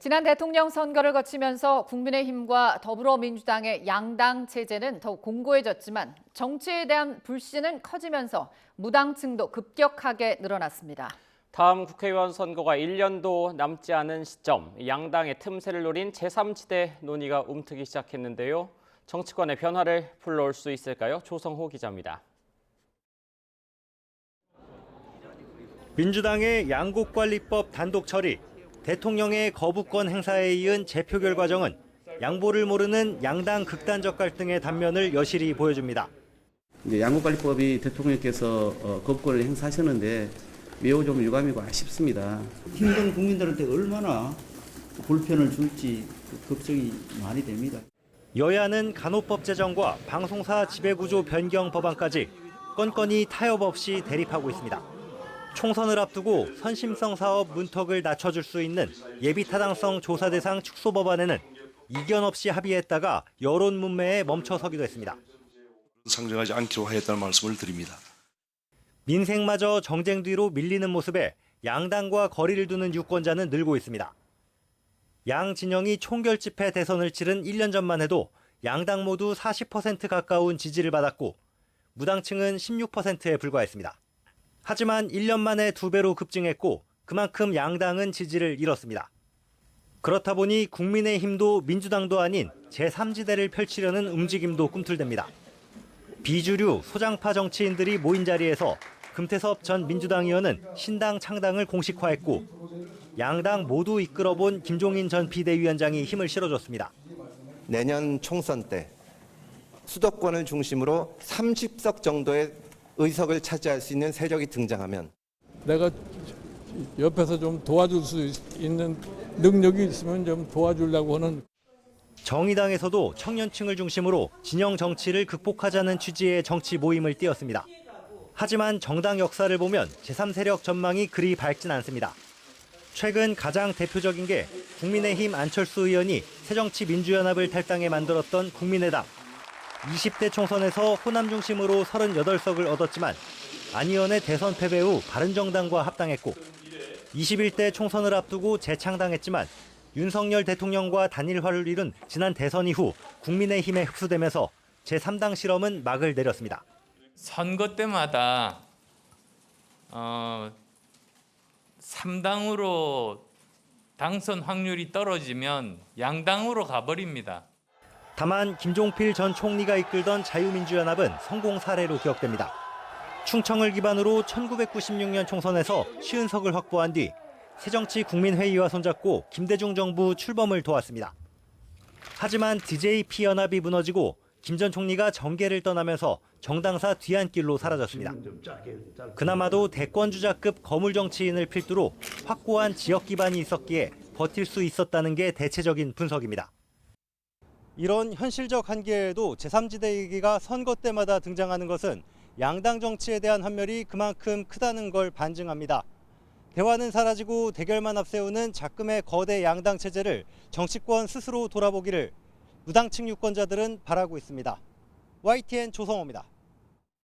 지난 대통령 선거를 거치면서 국민의힘과 더불어민주당의 양당 체제는 더욱 공고해졌지만 정치에 대한 불신은 커지면서 무당층도 급격하게 늘어났습니다. 다음 국회의원 선거가 1년도 남지 않은 시점, 양당의 틈새를 노린 제3지대 논의가 움트기 시작했는데요. 정치권의 변화를 불러올 수 있을까요? 조성호 기자입니다. 민주당의 양곡관리법 단독 처리, 대통령의 거부권 행사에 이은 재표결 과정은 양보를 모르는 양당 극단적 갈등의 단면을 여실히 보여줍니다. 이제 양곡관리법이 대통령께서 거부권을 행사하셨는데 매우 좀 유감이고 아쉽습니다. 힘든 국민들한테 얼마나 불편을 줄지 걱정이 많이 됩니다. 여야는 간호법 제정과 방송사 지배구조 변경 법안까지 건건이 타협 없이 대립하고 있습니다. 총선을 앞두고 선심성 사업 문턱을 낮춰줄 수 있는 예비타당성 조사 대상 축소 법안에는 이견 없이 합의했다가 여론 문매에 멈춰서기도 했습니다. 상정하지 않기로 하였다는 말씀을 드립니다. 민생마저 정쟁 뒤로 밀리는 모습에 양당과 거리를 두는 유권자는 늘고 있습니다. 양 진영이 총결집회 대선을 치른 1년 전만 해도 양당 모두 40% 가까운 지지를 받았고 무당층은 16%에 불과했습니다. 하지만 1년 만에 2배로 급증했고 그만큼 양당은 지지를 잃었습니다. 그렇다 보니 국민의힘도 민주당도 아닌 제3지대를 펼치려는 움직임도 꿈틀댑니다. 비주류, 소장파 정치인들이 모인 자리에서 금태섭 전 민주당 의원은 신당 창당을 공식화했고 양당 모두 이끌어본 김종인 전 비대위원장이 힘을 실어줬습니다. 내년 총선 때 수도권을 중심으로 30석 정도의 의석을 차지할 수 있는 세력이 등장하면 내가 옆에서 좀 도와줄 수 있는 능력이 있으면 좀 도와주려고 하는. 정의당에서도 청년층을 중심으로 진영 정치를 극복하자는 취지의 정치 모임을 띄웠습니다. 하지만 정당 역사를 보면 제3세력 전망이 그리 밝진 않습니다. 최근 가장 대표적인 게 국민의힘 안철수 의원이 새정치민주연합을 탈당해 만들었던 국민의당. 20대 총선에서 호남 중심으로 38석을 얻었지만 안 의원의 대선 패배 후 바른정당과 합당했고 21대 총선을 앞두고 재창당했지만 윤석열 대통령과 단일화를 이룬 지난 대선 이후 국민의힘에 흡수되면서 제3당 실험은 막을 내렸습니다. 선거 때마다 3당으로 당선 확률이 떨어지면 양당으로 가버립니다. 다만 김종필 전 총리가 이끌던 자유민주연합은 성공 사례로 기억됩니다. 충청을 기반으로 1996년 총선에서 50석을 확보한 뒤 새정치국민회의와 손잡고 김대중 정부 출범을 도왔습니다. 하지만 DJP 연합이 무너지고 김 전 총리가 정계를 떠나면서 정당사 뒤안길로 사라졌습니다. 그나마도 대권주자급 거물 정치인을 필두로 확고한 지역 기반이 있었기에 버틸 수 있었다는 게 대체적인 분석입니다. 이런 현실적 한계에도 제3지대 얘기가 선거 때마다 등장하는 것은 양당 정치에 대한 환멸이 그만큼 크다는 걸 반증합니다. 대화는 사라지고 대결만 앞세우는 작금의 거대 양당 체제를 정치권 스스로 돌아보기를 무당층 유권자들은 바라고 있습니다. YTN 조성호입니다.